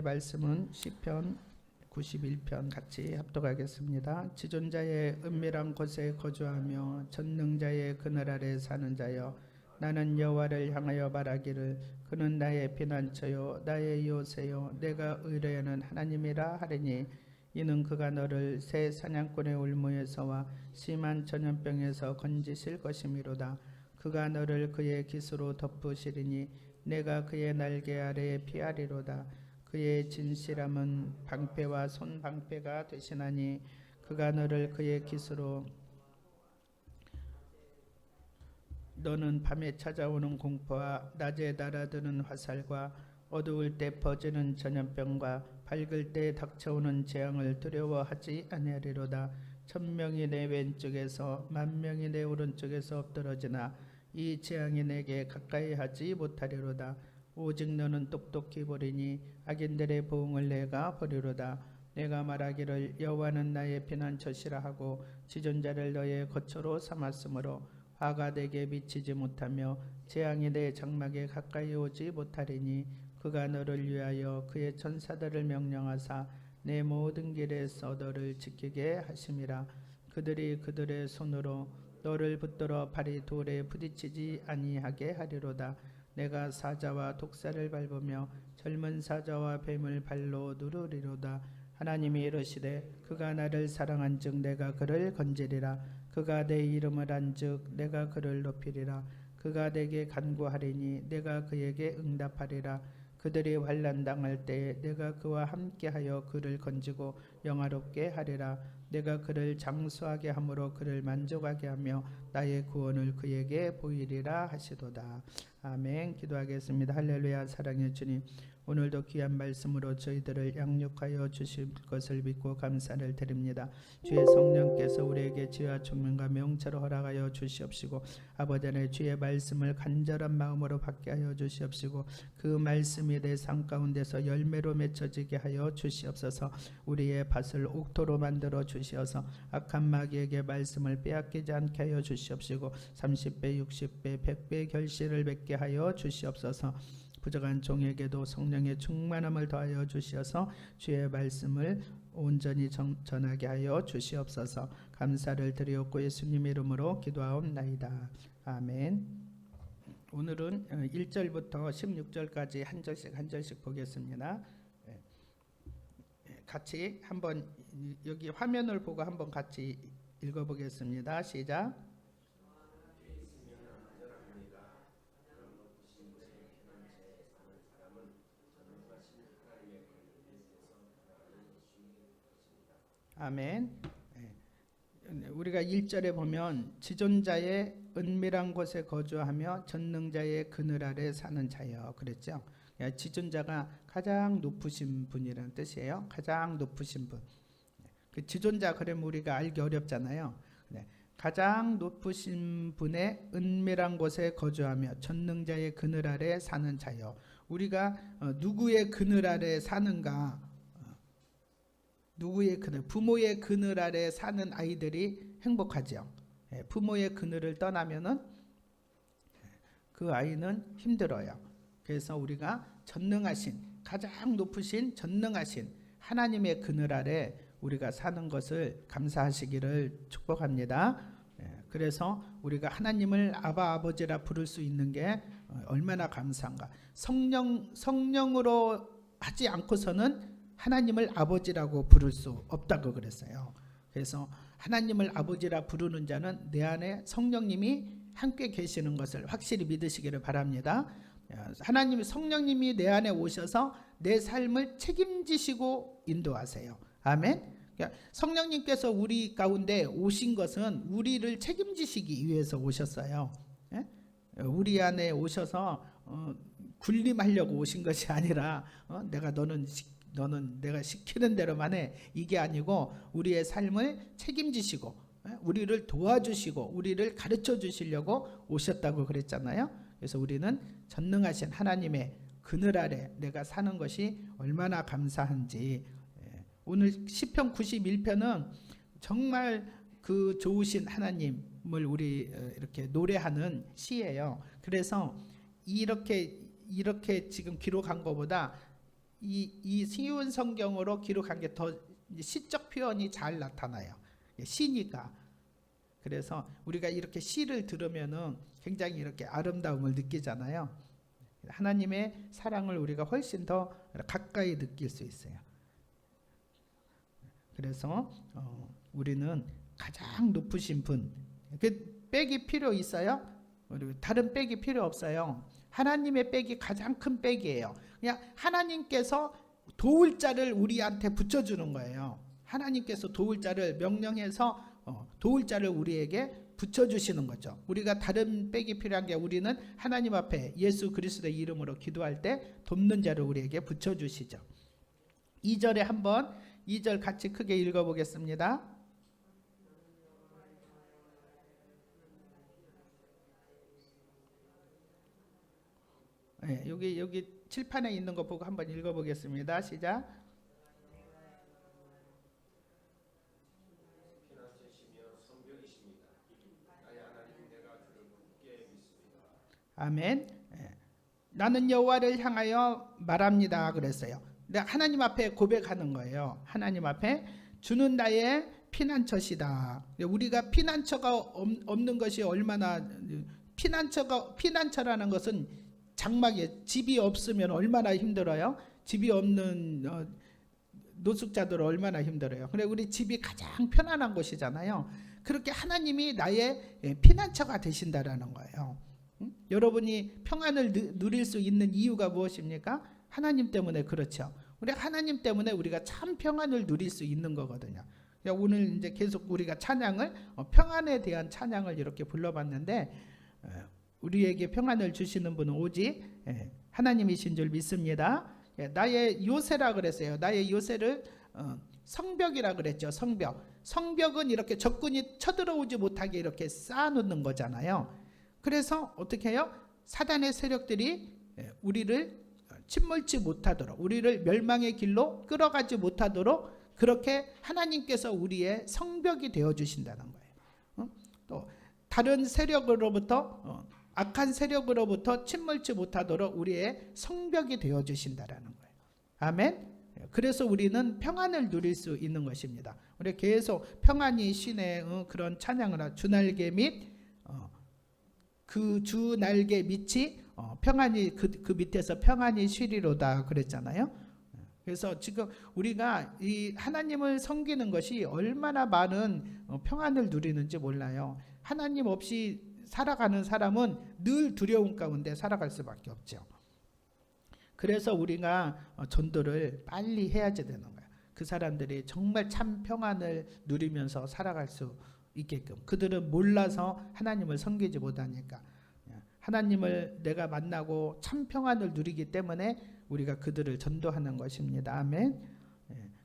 말씀은 시편 91편 같이 합독하겠습니다. 지존자의 은밀한 곳에 거주하며 전능자의 그늘 아래 사는 자여, 나는 여호와를 향하여 말하기를 그는 나의 피난처요 나의 요새요 내가 의뢰하는 하나님이라 하리니, 이는 그가 너를 새 사냥꾼의 울무에서와 심한 전염병에서 건지실 것이미로다. 그가 너를 그의 깃으로 덮으시리니 내가 그의 날개 아래에 피하리로다. 그의 진실함은 방패와 손방패가 되시나니 그가 너를 그의 깃으로, 너는 밤에 찾아오는 공포와 낮에 날아드는 화살과 어두울 때 퍼지는 전염병과 밝을 때 닥쳐오는 재앙을 두려워하지 아니하리로다. 1000명이 내 왼쪽에서 10,000명이 내 오른쪽에서 엎드러지나 이 재앙이 내게 가까이 하지 못하리로다. 오직 너는 똑똑히 보리니 악인들의 보응을 내가 보리로다. 내가 말하기를 여호와는 나의 피난처시라 하고 지존자를 너의 거처로 삼았으므로 화가 내게 미치지 못하며 재앙이 내 장막에 가까이 오지 못하리니, 그가 너를 위하여 그의 천사들을 명령하사 내 모든 길에서 너를 지키게 하심이라. 그들이 그들의 손으로 너를 붙들어 발이 돌에 부딪히지 아니하게 하리로다. 내가 사자와 독사를 밟으며 젊은 사자와 뱀을 발로 누르리로다. 하나님이 이르시되 그가 나를 사랑한즉 내가 그를 건지리라. 그가 내 이름을 안즉 내가 그를 높이리라. 그가 내게 간구하리니 내가 그에게 응답하리라. 그들이 환난 당할 때에 내가 그와 함께하여 그를 건지고 영화롭게 하리라. 내가 그를 장수하게 함으로 그를 만족하게 하며 나의 구원을 그에게 보이리라 하시도다. 아멘. 기도하겠습니다. 할렐루야. 사랑의 주님, 오늘도 귀한 말씀으로 저희들을 양육하여 주실 것을 믿고 감사를 드립니다. 주의 성령께서 우리에게 지혜와 총명과 명철을 허락하여 주시옵시고, 아버지 하나님 주의 말씀을 간절한 마음으로 받게 하여 주시옵시고, 그 말씀이 내 삶 가운데서 열매로 맺혀지게 하여 주시옵소서. 우리의 밭을 옥토로 만들어 주시어서 악한 마귀에게 말씀을 빼앗기지 않게 하여 주시옵시고, 30배 60배 100배 결실을 맺게 하여 주시옵소서. 부족한 종에게도 성령의 충만함을 더하여 주시어서 주의 말씀을 온전히 전하게 하여 주시옵소서. 감사를 드리옵고 예수님 이름으로 기도하옵나이다. 아멘. 오늘은 1절부터 16절까지 한 절씩 보겠습니다. 같이 한번 여기 화면을 보고 한번 같이 읽어보겠습니다. 시작. 아멘. 우리가 1절에 보면 지존자의 은밀한 곳에 거주하며 전능자의 그늘 아래 사는 자여 그랬죠. 지존자가 가장 높으신 분이라는 뜻이에요. 가장 높으신 분. 그 지존자 그러면 우리가 알기 어렵잖아요. 가장 높으신 분의 은밀한 곳에 거주하며 전능자의 그늘 아래 사는 자여. 우리가 누구의 그늘 아래 사는가? 누구의 그늘? 부모의 그늘 아래 사는 아이들이 행복하죠. 부모의 그늘을 떠나면은 그 아이는 힘들어요. 그래서 우리가 전능하신, 가장 높으신 전능하신 하나님의 그늘 아래 우리가 사는 것을 감사하시기를 축복합니다. 그래서 우리가 하나님을 아바 아버지라 부를 수 있는 게 얼마나 감사한가. 성령으로 하지 않고서는 하나님을 아버지라고 부를 수 없다고 그랬어요. 그래서 하나님을 아버지라 부르는 자는 내 안에 성령님이 함께 계시는 것을 확실히 믿으시기를 바랍니다. 하나님이, 성령님이 내 안에 오셔서 내 삶을 책임지시고 인도하세요. 아멘. 성령님께서 우리 가운데 오신 것은 우리를 책임지시기 위해서 오셨어요. 우리 안에 오셔서 군림하려고 오신 것이 아니라 너는 내가 시키는 대로만 해, 이게 아니고 우리의 삶을 책임지시고 우리를 도와주시고 우리를 가르쳐 주시려고 오셨다고 그랬잖아요. 그래서 우리는 전능하신 하나님의 그늘 아래 내가 사는 것이 얼마나 감사한지. 오늘 시편 91편은 정말 그 좋으신 하나님을 우리 이렇게 노래하는 시예요. 그래서 이렇게 지금 기록한 것보다 이 쉬운 성경으로 기록한 게 더 시적 표현이 잘 나타나요. 시니까. 그래서 우리가 이렇게 시를 들으면은 굉장히 이렇게 아름다움을 느끼잖아요. 하나님의 사랑을 우리가 훨씬 더 가까이 느낄 수 있어요. 그래서 우리는 가장 높으신 분, 그 백이 필요 있어요? 다른 백이 필요 없어요. 하나님의 백이 가장 큰 백이에요. 그냥 하나님께서 도울 자를 우리한테 붙여주는 거예요. 하나님께서 도울 자를 명령해서 도울 자를 우리에게 붙여주시는 거죠. 우리가 다른 백이 필요한 게 우리는 하나님 앞에 예수 그리스도의 이름으로 기도할 때 돕는 자를 우리에게 붙여주시죠. 2절에 한번 2절 같이 크게 읽어보겠습니다. 네, 여기 칠판에 있는 거 보고 한번 읽어보겠습니다. 시작. 아멘. 나는 여호와를 향하여 말합니다 그랬어요. 내가 하나님 앞에 고백하는 거예요. 하나님 앞에 주는 나의 피난처시다. 우리가 피난처가 없는 것이 얼마나 피난처라는 것은 장막에 집이 없으면 얼마나 힘들어요. 집이 없는 노숙자들 얼마나 힘들어요. 그래 우리 집이 가장 편안한 곳이잖아요. 그렇게 하나님이 나의 피난처가 되신다라는 거예요. 여러분이 평안을 누릴 수 있는 이유가 무엇입니까? 하나님 때문에. 그렇죠. 우리 하나님 때문에 우리가 참 평안을 누릴 수 있는 거거든요. 오늘 이제 계속 우리가 찬양을 평안에 대한 찬양을 이렇게 불러봤는데 우리에게 평안을 주시는 분은 오직 하나님이신 줄 믿습니다. 나의 요새라 그랬어요. 나의 요새를 성벽이라 그랬죠. 성벽은 이렇게 적군이 쳐들어오지 못하게 이렇게 쌓아놓는 거잖아요. 그래서 어떻게 해요? 사단의 세력들이 우리를 침몰치 못하도록, 우리를 멸망의 길로 끌어가지 못하도록 그렇게 하나님께서 우리의 성벽이 되어주신다는 거예요. 또 다른 세력으로부터 악한 세력으로부터 침몰치 못하도록 우리의 성벽이 되어주신다는 거예요. 아멘. 그래서 우리는 평안을 누릴 수 있는 것입니다. 우리 계속 평안이 신의 그런 찬양을 주날개 및 그 주 날개 밑이 평안이 그 밑에서 평안이 쉬리로다 그랬잖아요. 그래서 지금 우리가 이 하나님을 섬기는 것이 얼마나 많은 평안을 누리는지 몰라요. 하나님 없이 살아가는 사람은 늘 두려움 가운데 살아갈 수밖에 없죠. 그래서 우리가 전도를 빨리 해야지 되는 거예요. 그 사람들이 정말 참 평안을 누리면서 살아갈 수 있게끔. 그들은 몰라서 하나님을 섬기지 못하니까. 하나님을 내가 만나고 참 평안을 누리기 때문에 우리가 그들을 전도하는 것입니다. 아멘.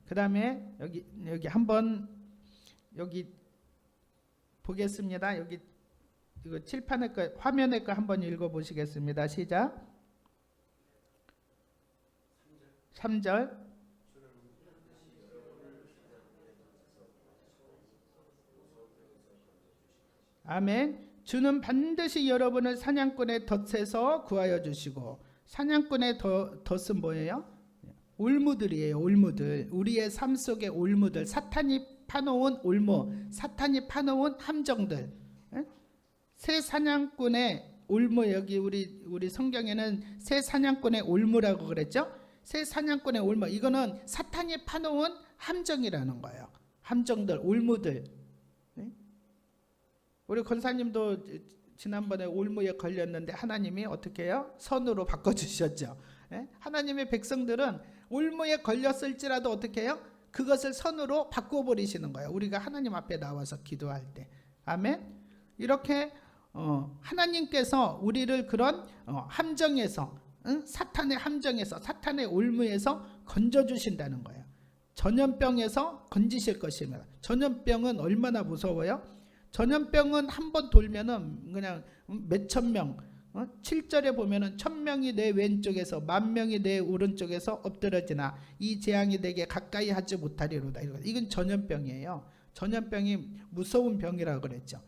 그 다음에 여기 한번 여기 보겠습니다. 여기 이거 칠판에 거 화면에 거 한번 읽어보시겠습니다. 시작. 3절. 아멘. 주는 반드시 여러분을 사냥꾼의 덫에서 구하여 주시고. 사냥꾼의 덫은 뭐예요? 올무들이에요. 올무들. 우리의 삶 속의 올무들. 사탄이 파놓은 올무, 사탄이 파놓은 함정들. 새 사냥꾼의 올무. 여기 우리 성경에는 새 사냥꾼의 올무라고 그랬죠? 새 사냥꾼의 올무. 이거는 사탄이 파놓은 함정이라는 거예요. 함정들, 올무들. 우리 권사님도 지난번에 올무에 걸렸는데 하나님이 어떻게 해요? 선으로 바꿔주셨죠. 하나님의 백성들은 올무에 걸렸을지라도 어떻게 해요? 그것을 선으로 바꿔버리시는 거예요. 우리가 하나님 앞에 나와서 기도할 때. 아멘. 이렇게 하나님께서 우리를 그런 함정에서, 사탄의 함정에서, 사탄의 올무에서 건져주신다는 거예요. 전염병에서 건지실 것입니다. 전염병은 얼마나 무서워요? 전염병은 한번 돌면은 그냥 몇천 명, 7절에 보면은 1000명이 내 왼쪽에서 10,000명이 내 오른쪽에서 엎드러지나 이 재앙이 내게 가까이 하지 못하리로다. 이건 전염병이에요. 전염병이 무서운 병이라고 그랬죠.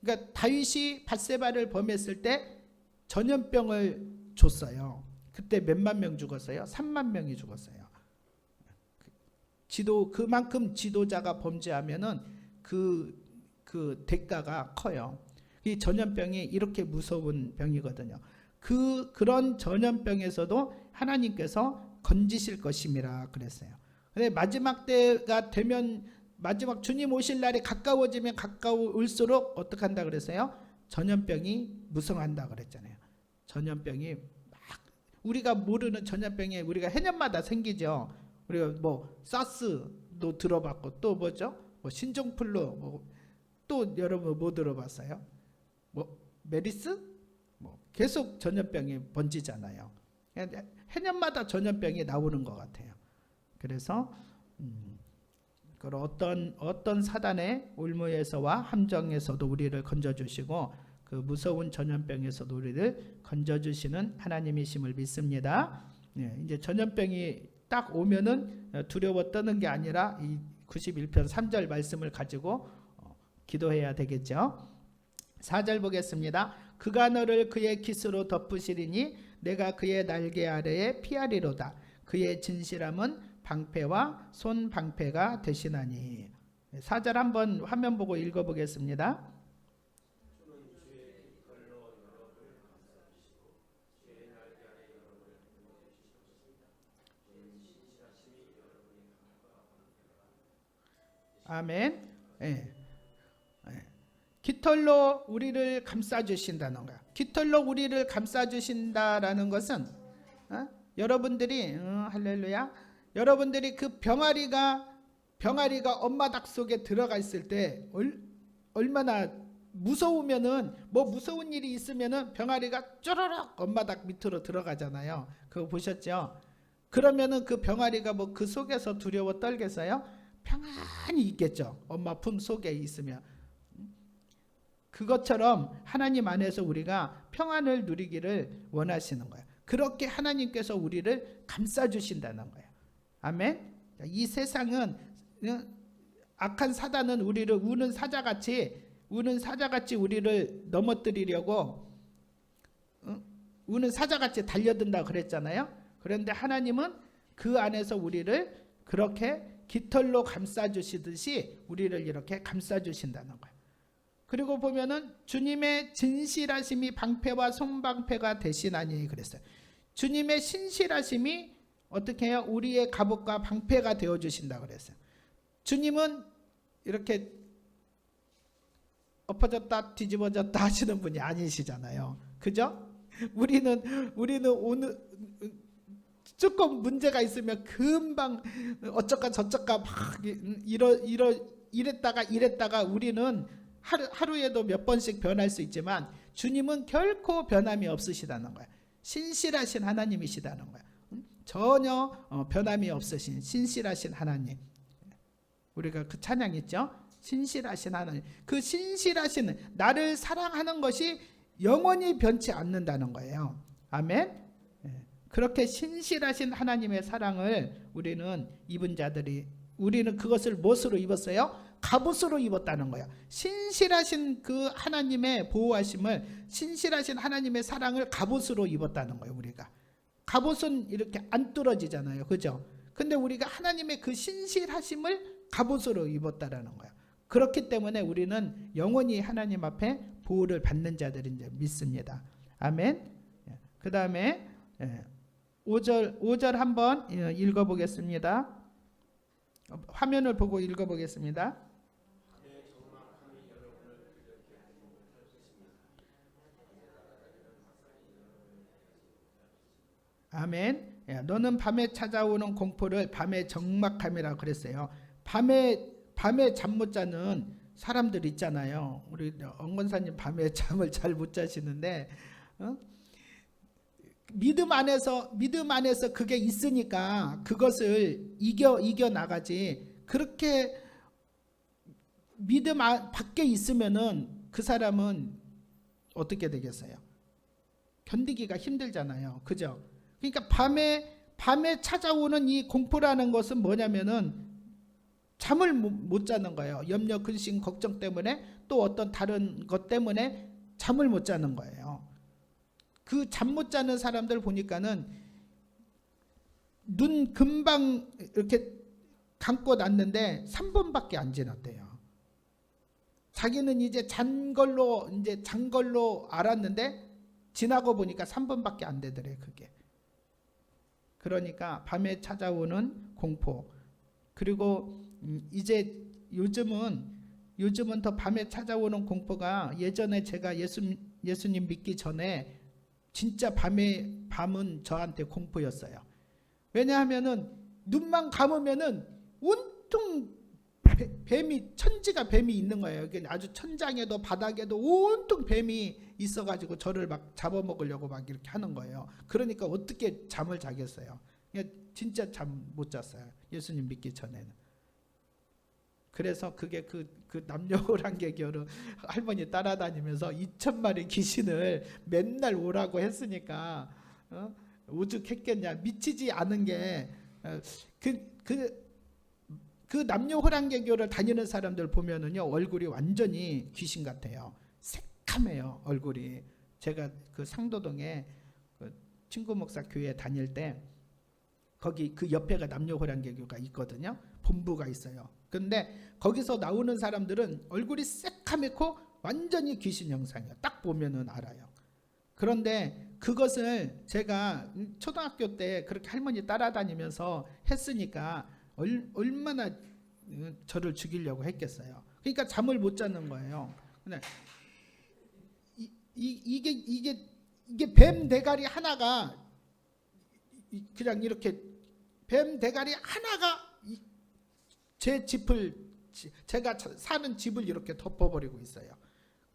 그러니까 다윗이 밧세바를 범했을 때 전염병을 줬어요. 그때 몇만 명 죽었어요? 3만 명이 죽었어요. 그만큼 지도자가 범죄하면은 그 대가가 커요. 이 전염병이 이렇게 무서운 병이거든요. 그런 전염병에서도 하나님께서 건지실 것임이라 그랬어요. 근데 마지막 때가 되면, 마지막 주님 오실 날이 가까워지면 가까울수록 어떻게 한다 그랬어요? 전염병이 무성한다 그랬잖아요. 전염병이 막, 우리가 모르는 전염병이 우리가 해년마다 생기죠. 우리가 뭐 사스도 들어봤고, 또 뭐죠? 뭐 신종플루, 또 여러분 뭐 들어봤어요? 뭐 메리스? 뭐 계속 전염병이 번지잖아요. 해년마다 전염병이 나오는 것 같아요. 그래서 어떤 사단의 올무에서와 함정에서도 우리를 건져주시고, 그 무서운 전염병에서도 우리를 건져주시는 하나님이심을 믿습니다. 이제 전염병이 딱 오면은 두려워 떠는 게 아니라 이 91편 3절 말씀을 가지고 기도해야 되겠죠. 4절 보겠습니다. 그가 너를 그의 깃으로 덮으시리니 내가 그의 날개 아래에 피하리로다. 그의 진실함은 방패와 손 방패가 되시나니. 4절 한번 화면 보고 읽어보겠습니다. 아멘. 예. 깃털로 우리를 감싸주신다는 거야. 깃털로 우리를 감싸주신다라는 것은 여러분들이 할렐루야, 여러분들이 그 병아리가 엄마 닭 속에 들어가 있을 때 얼마나 무서우면은, 뭐 무서운 일이 있으면은 병아리가 쪼르륵 엄마 닭 밑으로 들어가잖아요. 그거 보셨죠? 그러면은 그 병아리가 뭐 그 속에서 두려워 떨겠어요? 평안히 있겠죠. 엄마 품 속에 있으면. 그것처럼 하나님 안에서 우리가 평안을 누리기를 원하시는 거예요. 그렇게 하나님께서 우리를 감싸주신다는 거예요. 아멘. 이 세상은, 악한 사단은 우리를 우는 사자같이 우리를 넘어뜨리려고 우는 사자같이 달려든다 그랬잖아요. 그런데 하나님은 그 안에서 우리를 그렇게 깃털로 감싸주시듯이 우리를 이렇게 감싸주신다는 거예요. 그리고 보면은 주님의 진실하심이 방패와 손방패가 되시나니 그랬어요. 주님의 신실하심이 어떻게 해요? 우리의 갑옷과 방패가 되어주신다 그랬어요. 주님은 이렇게 엎어졌다 뒤집어졌다 하시는 분이 아니시잖아요. 그죠? 우리는 오늘 조금 문제가 있으면 금방 어쩌까 저쩌까 막 이랬다가 우리는 하루에도 몇 번씩 변할 수 있지만 주님은 결코 변함이 없으시다는 거야. 신실하신 하나님이시다는 거야. 전혀 변함이 없으신 신실하신 하나님. 우리가 그 찬양 있죠? 신실하신 하나님. 그 신실하신, 나를 사랑하는 것이 영원히 변치 않는다는 거예요. 아멘. 그렇게 신실하신 하나님의 사랑을 우리는 입은 자들이, 우리는 그것을 무엇으로 입었어요? 갑옷으로 입었다는 거예요. 신실하신 그 하나님의 보호하심을, 신실하신 하나님의 사랑을 갑옷으로 입었다는 거예요. 우리가 갑옷은 이렇게 안 뚫어지잖아요. 그죠? 근데 우리가 하나님의 그 신실하심을 갑옷으로 입었다라는 거예요. 그렇기 때문에 우리는 영원히 하나님 앞에 보호를 받는 자들인 줄 믿습니다. 아멘. 그 다음에 5절 한번 읽어보겠습니다. 화면을 보고 읽어보겠습니다. 아멘. 너는 밤에 찾아오는 공포를 밤에 적막함이라 그랬어요. 밤에 잠 못 자는 사람들 있잖아요. 우리 엄건사님 밤에 잠을 잘 못 자시는데 믿음 안에서 그게 있으니까 그것을 이겨 나가지. 그렇게 믿음 밖에 있으면은 그 사람은 어떻게 되겠어요? 견디기가 힘들잖아요. 그죠? 그러니까 밤에 찾아오는 이 공포라는 것은 뭐냐면은 잠을 못 자는 거예요. 염려, 근심, 걱정 때문에, 또 어떤 다른 것 때문에 잠을 못 자는 거예요. 그 잠 못 자는 사람들 보니까는 눈 금방 이렇게 감고 났는데 3분밖에 안 지났대요. 자기는 이제 잔 걸로 알았는데 지나고 보니까 3분밖에 안 되더래 그게. 그러니까 밤에 찾아오는 공포. 그리고 이제 요즘은 더 밤에 찾아오는 공포가, 예전에 제가 예수님 믿기 전에 진짜 밤은 저한테 공포였어요. 왜냐하면은 눈만 감으면은 온통 천지가 뱀이 있는 거예요. 아주 천장에도 바닥에도 온통 뱀이 있어가지고 저를 막 잡아먹으려고 막 이렇게 하는 거예요. 그러니까 어떻게 잠을 자겠어요? 진짜 잠 못 잤어요. 예수님 믿기 전에는. 그래서 그게 그 남녀호랑개교를 할머니 따라다니면서 2,000마리 귀신을 맨날 오라고 했으니까 오죽했겠냐. 미치지 않은 게 그 남녀호랑개교를 다니는 사람들 보면은요 얼굴이 완전히 귀신 같아요. 새카매요 얼굴이. 제가 그 상도동에 그 친구 목사 교회 다닐 때 거기 그 옆에가 남녀호랑개교가 있거든요. 본부가 있어요. 근데 거기서 나오는 사람들은 얼굴이 새카맣고 완전히 귀신 형상이에요. 딱 보면은 알아요. 그런데 그것을 제가 초등학교 때 그렇게 할머니 따라다니면서 했으니까 얼마나 저를 죽이려고 했겠어요. 그러니까 잠을 못 자는 거예요. 근데 이게 뱀 대가리 하나가 그냥 이렇게 뱀 대가리 하나가 제 집을, 제가 사는 집을 이렇게 덮어버리고 있어요.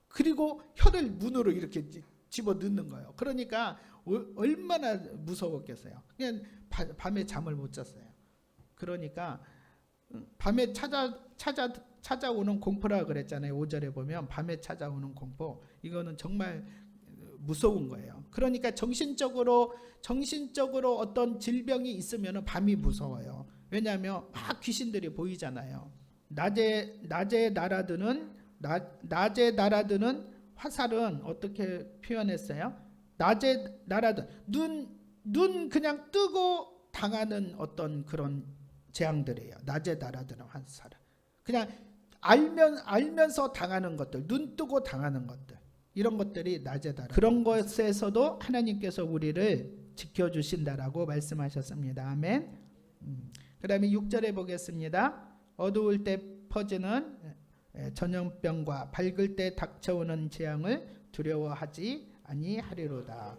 그리고 혀를 문으로 이렇게 집어 넣는 거예요. 그러니까 얼마나 무서웠겠어요. 그냥 밤에 잠을 못 잤어요. 그러니까 밤에 찾아오는 공포라 그랬잖아요. 5절에 보면 밤에 찾아오는 공포, 이거는 정말 무서운 거예요. 그러니까 정신적으로 어떤 질병이 있으면 밤이 무서워요. 왜냐하면 막 귀신들이 보이잖아요. 낮에 날아드는 화살은 어떻게 표현했어요? 낮에 날아든 눈 그냥 뜨고 당하는 어떤 그런 재앙들이에요. 낮에 날아드는 화살은 그냥 알면서 당하는 것들, 눈 뜨고 당하는 것들, 이런 것들이 낮에 달아. 그런 것에서도 하나님께서 우리를 지켜주신다라고 말씀하셨습니다. 아멘. 그 다음에 6절에 보겠습니다. 어두울 때 퍼지는 전염병과 밝을 때 닥쳐오는 재앙을 두려워하지 아니하리로다.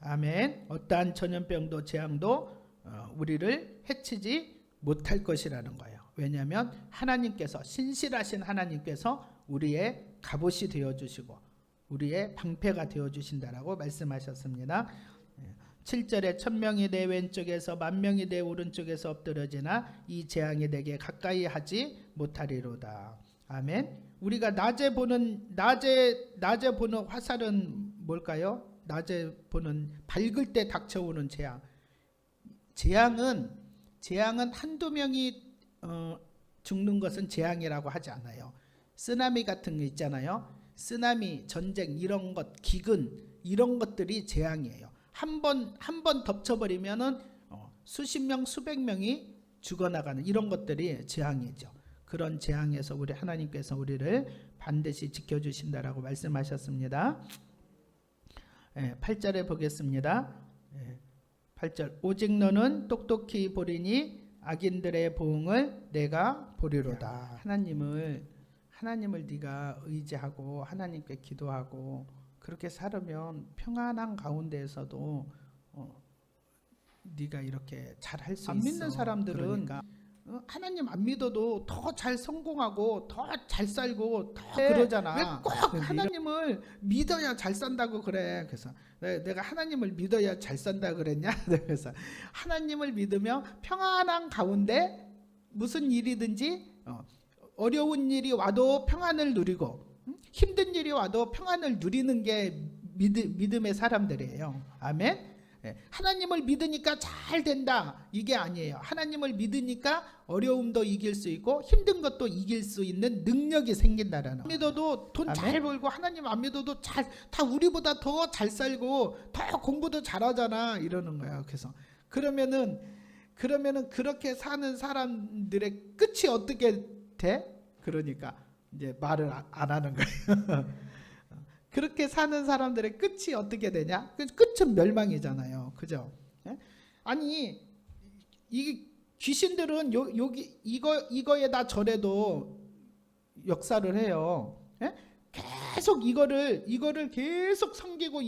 아멘. 어떠한 전염병도 재앙도 우리를 해치지 못할 것이라는 거예요. 왜냐하면 하나님께서, 신실하신 하나님께서 우리의 갑옷이 되어주시고 우리의 방패가 되어주신다라고 말씀하셨습니다. 7절에 1,000명이 내 왼쪽에서 10,000명이 내 오른쪽에서 엎드려지나 이 재앙이 내게 가까이 하지 못하리로다. 아멘. 우리가 낮에 보는 화살은 뭘까요? 낮에 보는 밝을 때 닥쳐오는 재앙. 재앙은 한두 명이 죽는 것은 재앙이라고 하지 않아요. 쓰나미 같은 게 있잖아요. 쓰나미, 전쟁, 이런 것, 기근, 이런 것들이 재앙이에요. 한 번 덮쳐버리면은 수십 명, 수백 명이 죽어나가는 이런 것들이 재앙이죠. 그런 재앙에서 우리 하나님께서 우리를 반드시 지켜주신다라고 말씀하셨습니다. 8절에 보겠습니다. 8절, 오직 너는 똑똑히 보리니 악인들의 보응을 내가 보리로다. 하나님을 네가 의지하고 하나님께 기도하고 그렇게 살으면 평안한 가운데에서도 네가 이렇게 잘 할 수 있어. 안 믿는 사람들은 그러니까 하나님 안 믿어도 더 잘 성공하고 더 잘 살고 더 그러잖아. 왜 꼭 하나님을 믿어야 잘 산다고 그래. 그래서 내가 하나님을 믿어야 잘 산다 그랬냐? 그래서 하나님을 믿으며 평안한 가운데 무슨 일이든지 어려운 일이 와도 평안을 누리고 힘든 일이 와도 평안을 누리는 게 믿음의 사람들이에요. 아멘. 하나님을 믿으니까 잘 된다 이게 아니에요. 하나님을 믿으니까 어려움도 이길 수 있고 힘든 것도 이길 수 있는 능력이 생긴다라는 거예요. 믿어도 돈 잘 벌고 하나님 안 믿어도 다 우리보다 더 잘 살고 더 공부도 잘하잖아 이러는 거예요. 그래서 그러면은 그렇게 사는 사람들의 끝이 어떻게 돼? 그러니까 이제 말을 안 하는 거예요. 그렇게 사는 사람들의 끝이 어떻게 되냐? 끝은 멸망이잖아요. 그죠? 아니 이 귀신들은 여기 이거에다 저래도 역사를 해요. 계속 이거를 계속 섬기고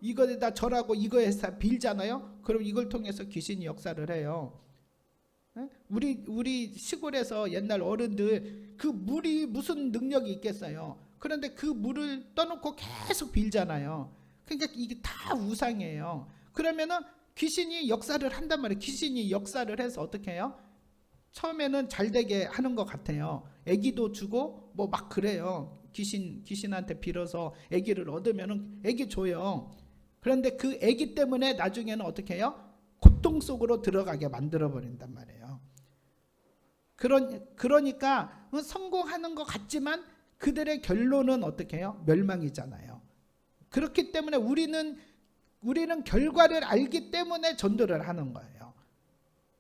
이거에다 절하고 이거에서 빌잖아요. 그럼 이걸 통해서 귀신이 역사를 해요. 우리 시골에서 옛날 어른들 그 물이 무슨 능력이 있겠어요. 그런데 그 물을 떠놓고 계속 빌잖아요. 그러니까 이게 다 우상이에요. 그러면은 귀신이 역사를 한단 말이에요. 귀신이 역사를 해서 어떻게 해요? 처음에는 잘 되게 하는 것 같아요. 아기도 주고 뭐 막 그래요. 귀신한테 빌어서 아기를 얻으면은 아기 줘요. 그런데 그 아기 때문에 나중에는 어떻게 해요? 고통 속으로 들어가게 만들어 버린단 말이에요. 그러니까 성공하는 것 같지만 그들의 결론은 어떻게 해요? 멸망이잖아요. 그렇기 때문에 우리는 결과를 알기 때문에 전도를 하는 거예요.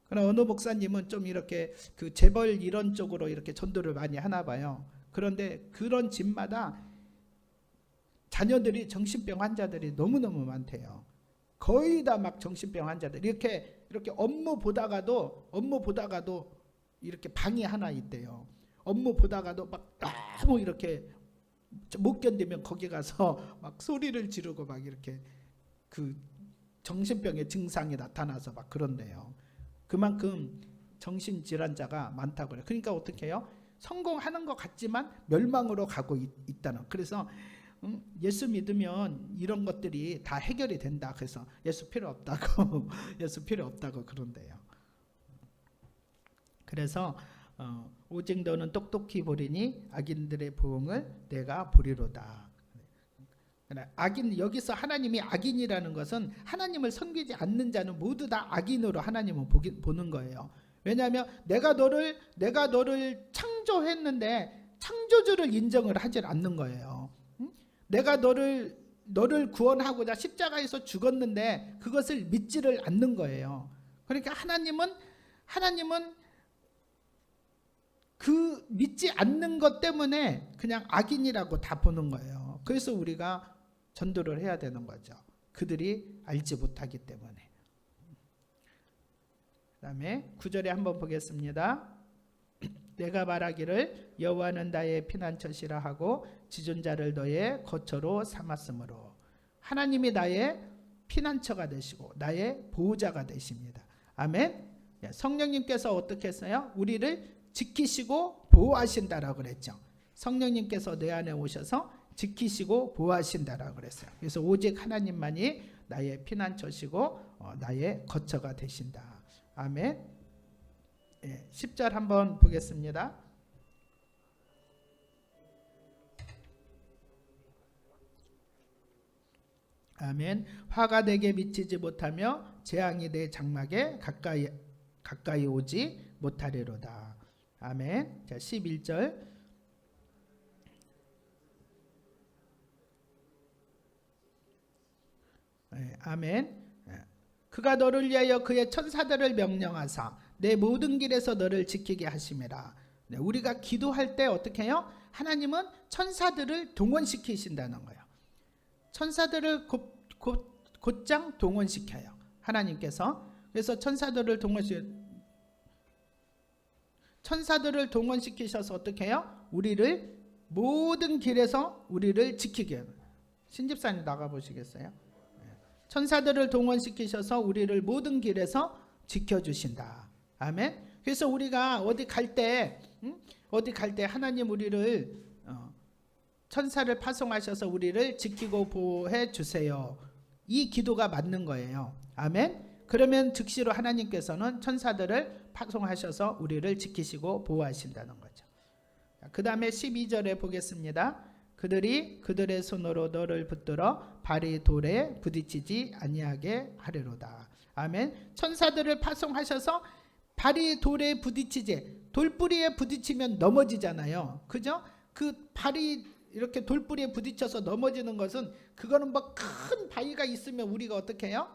그럼 어느 목사님은 좀 이렇게 그 재벌 이런 쪽으로 이렇게 전도를 많이 하나 봐요. 그런데 그런 집마다 자녀들이 정신병 환자들이 너무너무 많대요. 거의 다 막 정신병 환자들 이렇게 업무 보다가도 이렇게 방이 하나 있대요. 업무 보다가도 막 너무 이렇게 못 견디면 거기 가서 막 소리를 지르고 막 이렇게 그 정신병의 증상이 나타나서 막 그런데요. 그만큼 정신질환자가 많다고 그래요. 그러니까 어떻게 해요? 성공하는 것 같지만 멸망으로 가고 있다는. 그래서 예수 믿으면 이런 것들이 다 해결이 된다. 그래서 예수 필요 없다고 예수 필요 없다고 그런대요. 그래서 오직 너는 똑똑히 보리니 악인들의 보응을 내가 보리로다. 악인, 여기서 하나님이 악인이라는 것은 하나님을 섬기지 않는 자는 모두 다 악인으로 하나님은 보는 거예요. 왜냐하면 내가 너를 창조했는데 창조주를 인정을 하지 않는 거예요. 내가 너를 구원하고자 십자가에서 죽었는데 그것을 믿지를 않는 거예요. 그러니까 하나님은 그 믿지 않는 것 때문에 그냥 악인이라고 다 보는 거예요. 그래서 우리가 전도를 해야 되는 거죠. 그들이 알지 못하기 때문에. 그 다음에 9절에 한번 보겠습니다. 내가 말하기를 여호와는 나의 피난처시라 하고 지존자를 너의 거처로 삼았으므로. 하나님이 나의 피난처가 되시고 나의 보호자가 되십니다. 아멘. 성령님께서 어떻게 했어요? 우리를 지키시고 보호하신다라고 그랬죠. 성령님께서 내 안에 오셔서 지키시고 보호하신다라고 그랬어요. 그래서 오직 하나님만이 나의 피난처시고 나의 거처가 되신다. 아멘. 10절 한번 보겠습니다. 아멘. 화가 내게 미치지 못하며 재앙이 내 장막에 가까이 오지 못하리로다. 아멘. 자, 11절. 아멘. 그가 너를 위하여 그의 천사들을 명령하사 내 모든 길에서 너를 지키게 하심이라. 우리가 기도할 때 어떻게 해요? 하나님은 천사들을 동원시키신다는 거예요. 천사들을 곧장 동원시켜요. 하나님께서. 그래서 천사들을 동원시키셔서 어떻게 해요? 우리를 모든 길에서 우리를 지키게 해요. 신집사님 나가보시겠어요? 천사들을 동원시키셔서 우리를 모든 길에서 지켜주신다. 아멘. 그래서 우리가 어디 갈 때 하나님 우리를 천사를 파송하셔서 우리를 지키고 보호해 주세요. 이 기도가 맞는 거예요. 아멘. 그러면 즉시로 하나님께서는 천사들을 파송하셔서 우리를 지키시고 보호하신다는 거죠. 그 다음에 12절에 보겠습니다. 그들이 그들의 손으로 너를 붙들어 발이 돌에 부딪히지 아니하게 하리로다. 아멘. 천사들을 파송하셔서 발이 돌에 부딪히지, 돌뿌리에 부딪히면 넘어지잖아요. 그죠? 그 발이 이렇게 돌뿌리에 부딪혀서 넘어지는 것은, 그거는 뭐 큰 바위가 있으면 우리가 어떻게 해요?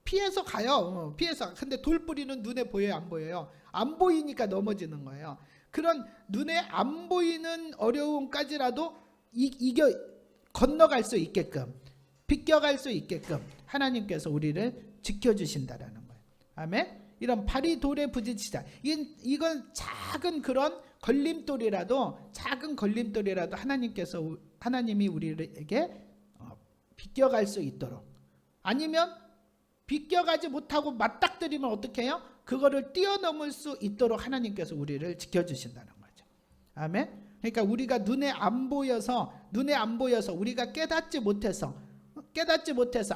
피해서 가요. 피해서. 근데 돌뿌리는 눈에 보여요, 안 보여요? 안 보이니까 넘어지는 거예요. 그런 눈에 안 보이는 어려움까지라도 이겨 건너갈 수 있게끔, 비껴갈 수 있게끔 하나님께서 우리를 지켜주신다라는 거예요. 아멘. 이런 발이 돌에 부딪히자, 이건 작은 그런 걸림돌이라도, 작은 걸림돌이라도 하나님이 우리에게 비껴갈 수 있도록, 아니면 비껴가지 못하고 맞닥뜨리면 어떻게 해요? 그거를 뛰어넘을 수 있도록 하나님께서 우리를 지켜주신다는 거죠. 아멘. 그러니까 우리가 눈에 안 보여서 우리가 깨닫지 못해서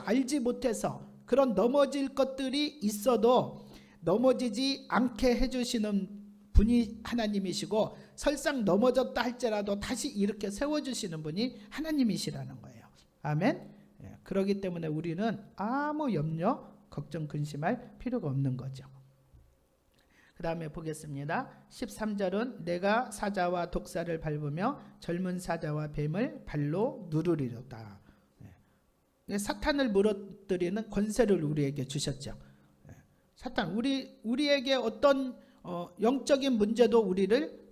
알지 못해서 그런 넘어질 것들이 있어도 넘어지지 않게 해주시는 분이 하나님이시고, 설상 넘어졌다 할지라도 다시 이렇게 세워주시는 분이 하나님이시라는 거예요. 아멘. 그렇기 때문에 우리는 아무 염려, 걱정, 근심할 필요가 없는 거죠. 그 다음에 보겠습니다. 13절은 내가 사자와 독사를 밟으며 젊은 사자와 뱀을 발로 누르리로다. 사탄을 무너뜨리는 권세를 우리에게 주셨죠. 사탄, 우리에게 어떤 영적인 문제도 우리를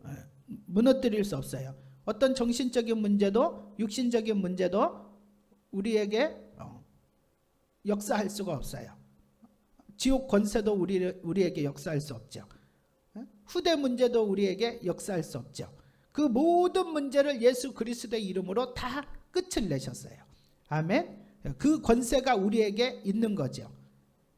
무너뜨릴 수 없어요. 어떤 정신적인 문제도, 육신적인 문제도 우리에게 역사할 수가 없어요. 지옥 권세도 우리에게 역사할 수 없죠. 후대 문제도 우리에게 역사할 수 없죠. 그 모든 문제를 예수 그리스도의 이름으로 다 끝을 내셨어요. 아멘. 그 권세가 우리에게 있는 거죠.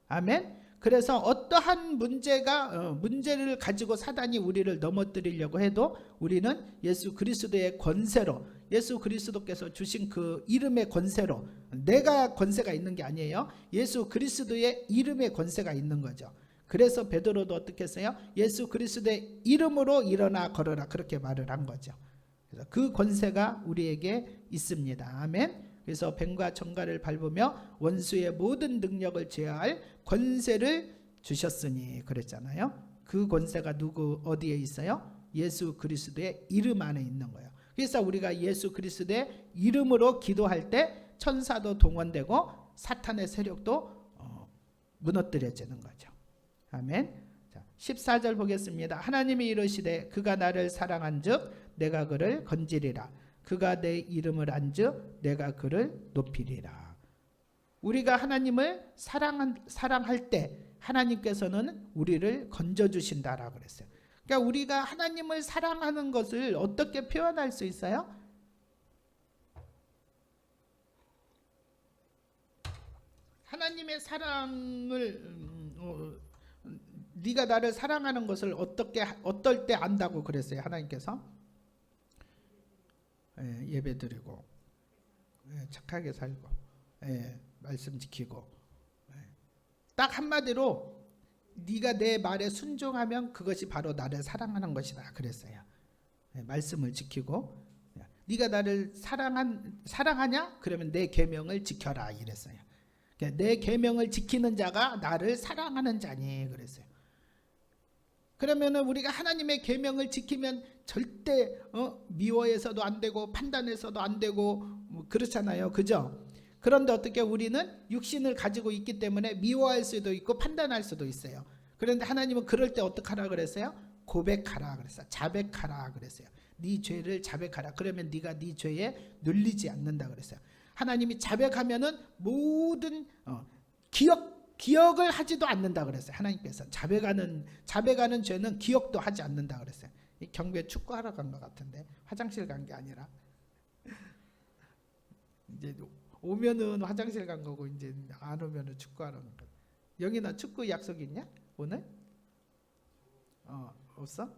아멘. 그래서 어떠한 문제를 가지고 사단이 우리를 넘어뜨리려고 해도 우리는 예수 그리스도의 권세로, 예수 그리스도께서 주신 그 이름의 권세로, 내가 권세가 있는 게 아니에요. 예수 그리스도의 이름의 권세가 있는 거죠. 그래서 베드로도 어떻게 했어요? 예수 그리스도의 이름으로 일어나 걸어라, 그렇게 말을 한 거죠. 그래서 그 권세가 우리에게 있습니다. 아멘. 그래서 뱀과 정갈을 밟으며 원수의 모든 능력을 제어할 권세를 주셨으니 그랬잖아요. 그 권세가 어디에 있어요? 예수 그리스도의 이름 안에 있는 거예요. 그래서 우리가 예수 그리스도의 이름으로 기도할 때 천사도 동원되고 사탄의 세력도 무너뜨려지는 거죠. 아멘. 자, 14절 보겠습니다. 하나님이 이르시되 그가 나를 사랑한즉 내가 그를 건지리라. 그가 내 이름을 안즉 내가 그를 높이리라. 우리가 하나님을 사랑할 때 하나님께서는 우리를 건져주신다라고 그랬어요. 그러니까 우리가 하나님을 사랑하는 것을 어떻게 표현할 수 있어요? 하나님의 사랑을 네가 나를 사랑하는 것을 어떨 때 안다고 그랬어요. 하나님께서 예배 드리고 착하게 살고 말씀 지키고, 딱 한마디로 네가 내 말에 순종하면 그것이 바로 나를 사랑하는 것이다 그랬어요. 말씀을 지키고, 네가 나를 사랑하냐? 그러면 내 계명을 지켜라 이랬어요. 내 계명을 지키는 자가 나를 사랑하는 자니 그랬어요. 그러면은 우리가 하나님의 계명을 지키면 절대 미워해서도 안 되고 판단해서도 안 되고 그렇잖아요. 그죠? 그런데 어떻게 우리는 육신을 가지고 있기 때문에 미워할 수도 있고 판단할 수도 있어요. 그런데 하나님은 그럴 때 어떻게 하라 그랬어요? 고백하라 그랬어요. 자백하라 그랬어요. 네 죄를 자백하라. 그러면 네가 네 죄에 눌리지 않는다 그랬어요. 하나님이 자백하면은 모든 기억을 하지도 않는다 그랬어요. 하나님께서 자백하는 죄는 기억도 하지 않는다 그랬어요. 경배 축구하러 간 것 같은데 화장실 간 게 아니라 이제 오면은 화장실 간 거고 이제 안 오면은 축구하러 간 거. 영희나 축구 약속 있냐 오늘? 없어?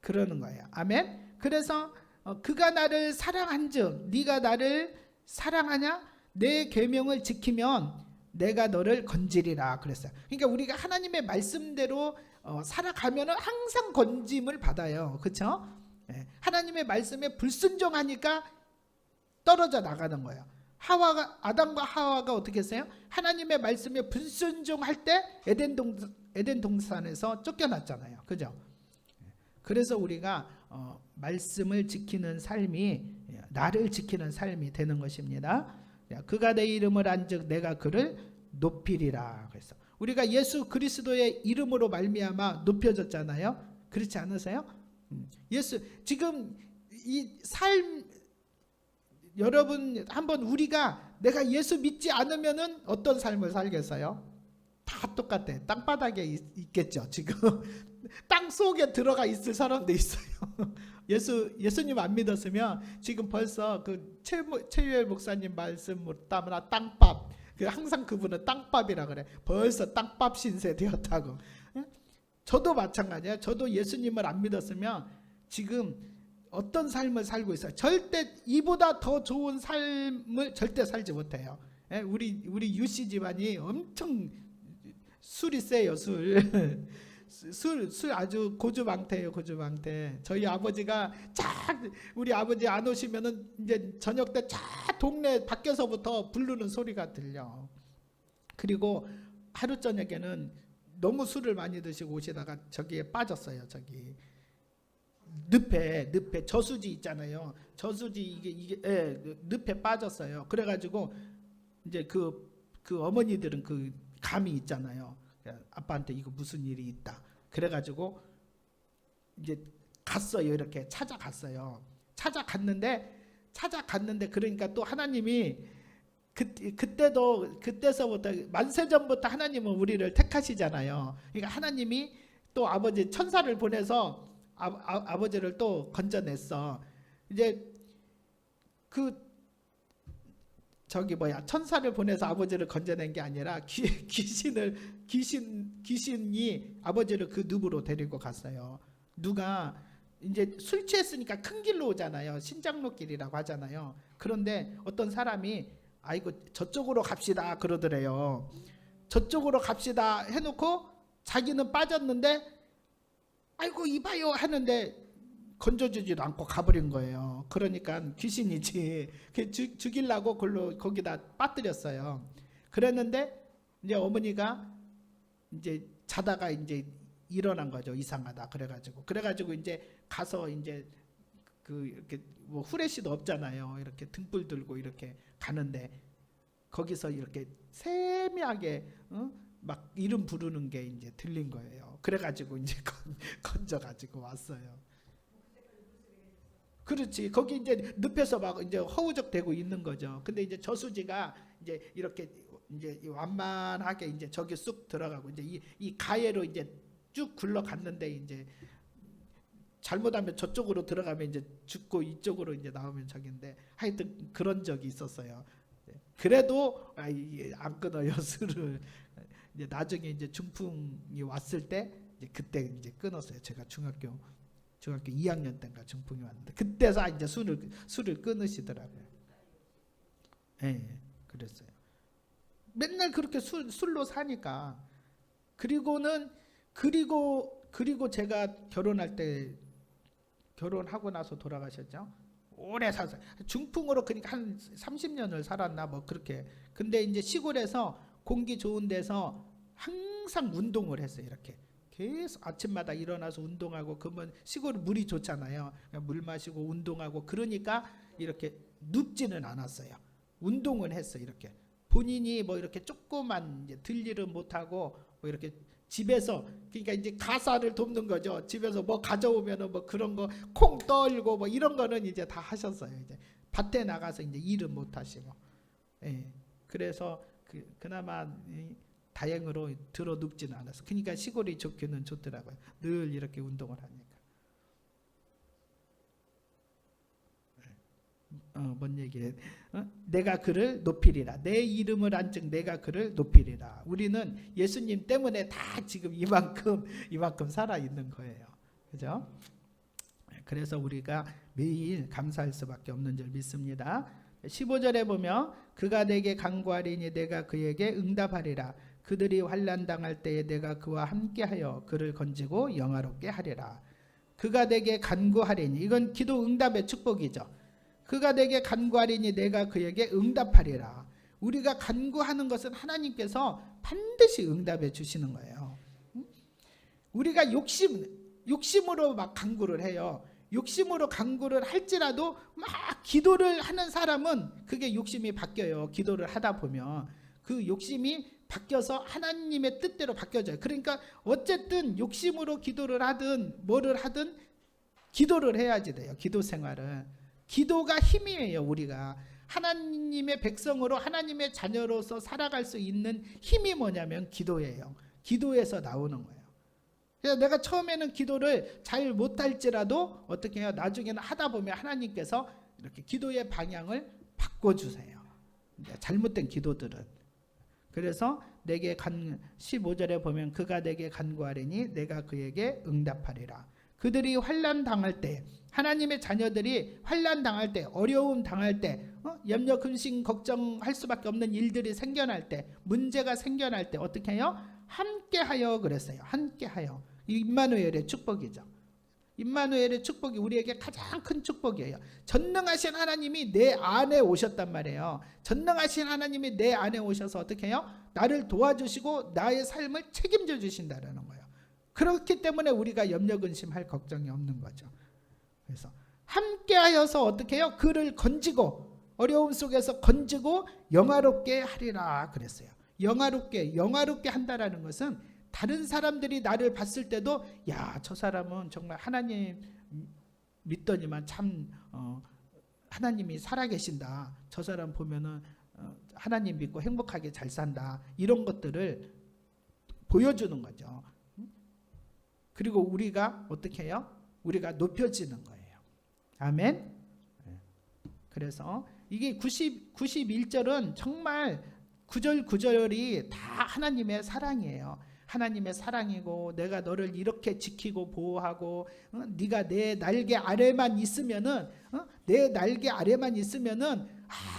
그러는 거예요. 아멘. 그래서 그가 나를 사랑한즉 네가 나를 사랑하냐? 내 계명을 지키면 내가 너를 건지리라 그랬어요. 그러니까 우리가 하나님의 말씀대로 살아가면 항상 건짐을 받아요. 그렇죠? 하나님의 말씀에 불순종하니까 떨어져 나가는 거예요. 아담과 하와가 어떻게 했어요? 하나님의 말씀에 불순종할 때 에덴 동산에서 쫓겨났잖아요. 그죠? 그래서 우리가 말씀을 지키는 삶이 나를 지키는 삶이 되는 것입니다. 그가 내 이름을 안즉 내가 그를 높이리라. 그래서 우리가 예수 그리스도의 이름으로 말미암아 높여졌잖아요. 그렇지 않으세요? 예수 지금 이 삶 여러분 한번 우리가 내가 예수 믿지 않으면은 어떤 삶을 살겠어요? 다 똑같아. 땅바닥에 있겠죠. 지금 땅 속에 들어가 있을 사람도 있어요. 예수님 안 믿었으면 지금 벌써 그 최유엘 목사님 말씀으로 따라 땅밥. 항상 그분은 땅밥이라 그래. 벌써 땅밥 신세 되었다고. 저도 마찬가지예요. 저도 예수님을 안 믿었으면 지금 어떤 삶을 살고 있어요. 절대 이보다 더 좋은 삶을 절대 살지 못해요. 우리 유씨 집안이 엄청 술이 세요. 술 아주 고주망태예요. 고주망태. 저희 아버지가 우리 아버지 안 오시면은 이제 저녁 때 동네 밖에서부터 부르는 소리가 들려. 그리고 하루 저녁에는 너무 술을 많이 드시고 오시다가 저기에 빠졌어요. 저기 늪에 저수지 있잖아요. 저수지 이게 늪에 빠졌어요. 그래가지고 이제 그 어머니들은 그 감이 있잖아요. 아빠한테 이거 무슨 일이 있다. 그래가지고 이제 갔어요. 이렇게 찾아갔어요. 찾아갔는데 그러니까 또 하나님이 그때서부터 만세전부터 하나님은 우리를 택하시잖아요. 그러니까 하나님이 또 아버지 천사를 보내서 아버지를 또 건져냈어. 이제 천사를 보내서 아버지를 건져낸 게 아니라 귀신이 아버지를 그 늪으로 데리고 갔어요. 누가 이제 술 취했으니까 큰 길로 오잖아요. 신장로길이라고 하잖아요. 그런데 어떤 사람이 아이고 저쪽으로 갑시다 그러더래요. 저쪽으로 갑시다 해놓고 자기는 빠졌는데 아이고 이봐요 하는데 건져주지도 않고 가버린 거예요. 그러니까 귀신이지. 죽이려고 거기다 빠뜨렸어요. 그랬는데 이제 어머니가 이제 자다가 이제 일어난 거죠. 이상하다. 그래가지고 이제 가서 이제 이렇게 뭐 후레쉬도 없잖아요. 이렇게 등불 들고 이렇게 가는데 거기서 이렇게 세미하게 막 이름 부르는 게 이제 들린 거예요. 그래가지고 이제 건져가지고 왔어요. 그렇지. 거기 이제 늪에서 막 이제 허우적대고 있는 거죠. 근데 이제 저수지가 이제 이렇게 이제 완만하게 이제 저기 쑥 들어가고 이제 이 가해로 이제 쭉 굴러갔는데 이제 잘못하면 저쪽으로 들어가면 이제 죽고 이쪽으로 이제 나오면 저긴데 하여튼 그런 적이 있었어요. 그래도 안 끊어요 술을. 이제 나중에 이제 중풍이 왔을 때 이제 그때 이제 끊었어요. 제가 중학교 2학년 때인가 중풍이 왔는데 그때서 이제 술을 끊으시더라고요. 그랬어요. 맨날 그렇게 술로 사니까. 그리고 제가 결혼하고 나서 돌아가셨죠. 오래 살았어요. 중풍으로 그러니까 한 30년을 살았나 뭐 그렇게. 근데 이제 시골에서 공기 좋은 데서 항상 운동을 했어요. 이렇게 계속 아침마다 일어나서 운동하고 그러면 시골 물이 좋잖아요. 물 마시고 운동하고 그러니까 이렇게 눕지는 않았어요. 운동을 했어요. 이렇게 본인이 뭐 이렇게 조그만 이제 들 일은 못하고 뭐 이렇게 집에서 그러니까 이제 가사를 돕는 거죠. 집에서 뭐 가져오면은 뭐 그런 거 콩 떨고 뭐 이런 거는 이제 다 하셨어요. 이제 밭에 나가서 이제 일은 못 하시고. 그래서 그나마 다행으로 들어 눕지는 않았어. 그러니까 시골이 좋기는 좋더라고요. 늘 이렇게 운동을 하니까. 뭔 얘기해? 내가 그를 높이리라. 내 이름을 안즉 내가 그를 높이리라. 우리는 예수님 때문에 다 지금 이만큼 살아 있는 거예요. 그죠? 그래서 우리가 매일 감사할 수밖에 없는 줄 믿습니다. 15절에 보면 그가 내게 간구하리니 내가 그에게 응답하리라. 그들이 환난 당할 때에 내가 그와 함께하여 그를 건지고 영화롭게 하리라. 그가 내게 간구하리니, 이건 기도 응답의 축복이죠. 그가 내게 간구하리니 내가 그에게 응답하리라. 우리가 간구하는 것은 하나님께서 반드시 응답해 주시는 거예요. 우리가 욕심으로 막 간구를 해요. 욕심으로 간구를 할지라도 막 기도를 하는 사람은 그게 욕심이 바뀌어요. 기도를 하다 보면 그 욕심이 바뀌어서 하나님의 뜻대로 바뀌어져요. 그러니까 어쨌든 욕심으로 기도를 하든 뭐를 하든 기도를 해야지 돼요. 기도 생활은. 기도가 힘이에요. 우리가 하나님의 백성으로 하나님의 자녀로서 살아갈 수 있는 힘이 뭐냐면 기도예요. 기도에서 나오는 거예요. 그래서 내가 처음에는 기도를 잘 못할지라도 어떻게 해요? 나중에는 하다 보면 하나님께서 이렇게 기도의 방향을 바꿔주세요. 잘못된 기도들은. 그래서 내게 15절에 보면 그가 내게 간구하리니 내가 그에게 응답하리라. 그들이 환난 당할 때, 하나님의 자녀들이 환난 당할 때, 어려움 당할 때, 염려 근심 걱정할 수밖에 없는 일들이 생겨날 때, 문제가 생겨날 때 어떻게 해요? 함께하여 그랬어요. 함께하여. 임마누엘의 축복이죠. 임마누엘의 축복이 우리에게 가장 큰 축복이에요. 전능하신 하나님이 내 안에 오셨단 말이에요. 전능하신 하나님이 내 안에 오셔서 어떻게 해요? 나를 도와주시고 나의 삶을 책임져 주신다는 거예요. 그렇기 때문에 우리가 염려 근심할 걱정이 없는 거죠. 그래서 함께하여서 어떻게 해요? 그를 건지고, 어려움 속에서 건지고 영화롭게 하리라 그랬어요. 영화롭게 한다라는 것은 다른 사람들이 나를 봤을 때도 야, 저 사람은 정말 하나님 믿더니만 참 하나님이 살아계신다. 저 사람 보면은 하나님 믿고 행복하게 잘 산다. 이런 것들을 보여주는 거죠. 그리고 우리가 어떻게 해요? 우리가 높여지는 거예요. 아멘. 그래서 이게 91절은 정말 9절 9절이 다 하나님의 사랑이에요. 하나님의 사랑이고, 내가 너를 이렇게 지키고 보호하고, 네가 내 날개 아래만 있으면은, 내 날개 아래만 있으면은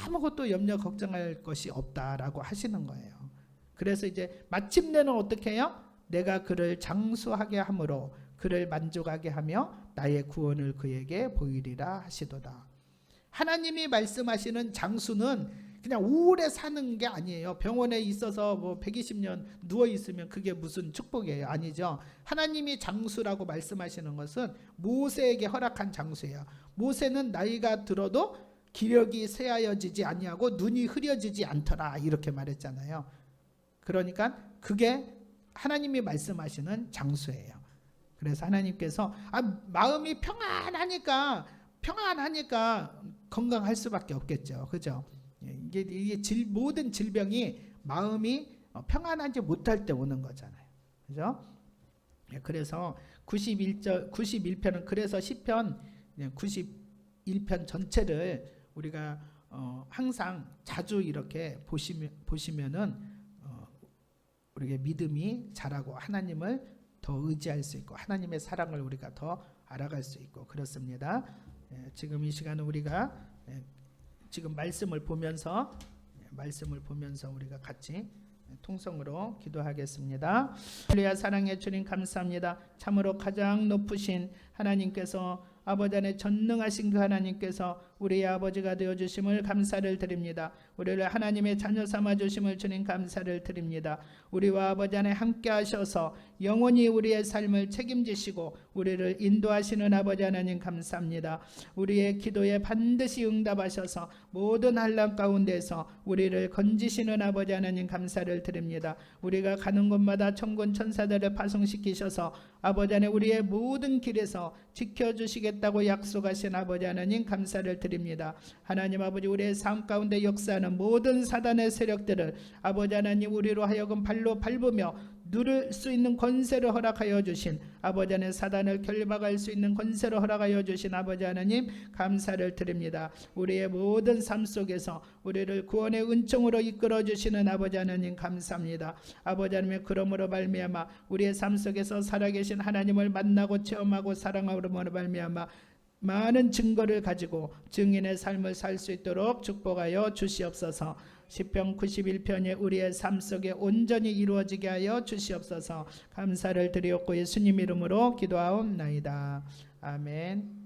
아무것도 염려 걱정할 것이 없다라고 하시는 거예요. 그래서 이제 마침내는 어떻게 해요? 내가 그를 장수하게 함으로 그를 만족하게 하며 나의 구원을 그에게 보이리라 하시도다. 하나님이 말씀하시는 장수는 그냥 우울해 사는 게 아니에요. 병원에 있어서 뭐 120년 누워 있으면 그게 무슨 축복이에요? 아니죠. 하나님이 장수라고 말씀하시는 것은 모세에게 허락한 장수예요. 모세는 나이가 들어도 기력이 쇠하여지지 아니하고 눈이 흐려지지 않더라 이렇게 말했잖아요. 그러니까 그게 하나님이 말씀하시는 장수예요. 그래서 하나님께서 마음이 평안하니까 건강할 수밖에 없겠죠. 그죠? 이게 모든 질병이 마음이 평안하지 못할 때 오는 거잖아요. 그죠? 그래서 91편은 그래서 시편 91편 전체를 우리가 항상 자주 이렇게 보시면은 우리의 믿음이 자라고 하나님을 더 의지할 수 있고 하나님의 사랑을 우리가 더 알아갈 수 있고 그렇습니다. 지금 이 시간은 우리가 지금 말씀을 보면서 우리가 같이 통성으로 기도하겠습니다. 할렐루야. 사랑의 주님 감사합니다. 참으로 가장 높으신 하나님께서 아버지 안에 전능하신 그 하나님께서 우리의 아버지가 되어주심을 감사를 드립니다. 우리를 하나님의 자녀 삼아주심을 주님 감사를 드립니다. 우리와 아버지 안에 함께 하셔서 영원히 우리의 삶을 책임지시고 우리를 인도하시는 아버지 하나님 감사합니다. 우리의 기도에 반드시 응답하셔서 모든 환난 가운데서 우리를 건지시는 아버지 하나님 감사를 드립니다. 우리가 가는 곳마다 천군 천사들을 파송시키셔서 아버지 안에 우리의 모든 길에서 지켜주시겠다고 약속하신 아버지 하나님 감사를 드립니다. 하나님 아버지, 우리의 삶 가운데 역사하는 모든 사단의 세력들을 아버지 하나님 우리로 하여금 발로 밟으며 누를 수 있는 권세를 허락하여 주신 아버지 하나님, 사단을 결박할 수 있는 권세를 허락하여 주신 아버지 하나님 감사를 드립니다. 우리의 모든 삶 속에서 우리를 구원의 은총으로 이끌어 주시는 아버지 하나님 감사합니다. 아버지 하나님, 그러므로 말미암아 우리의 삶 속에서 살아계신 하나님을 만나고 체험하고 사랑함으로 말미암아 많은 증거를 가지고 증인의 삶을 살 수 있도록 축복하여 주시옵소서. 시편 91편이 우리의 삶 속에 온전히 이루어지게 하여 주시옵소서. 감사를 드리옵고 예수님 이름으로 기도하옵나이다. 아멘.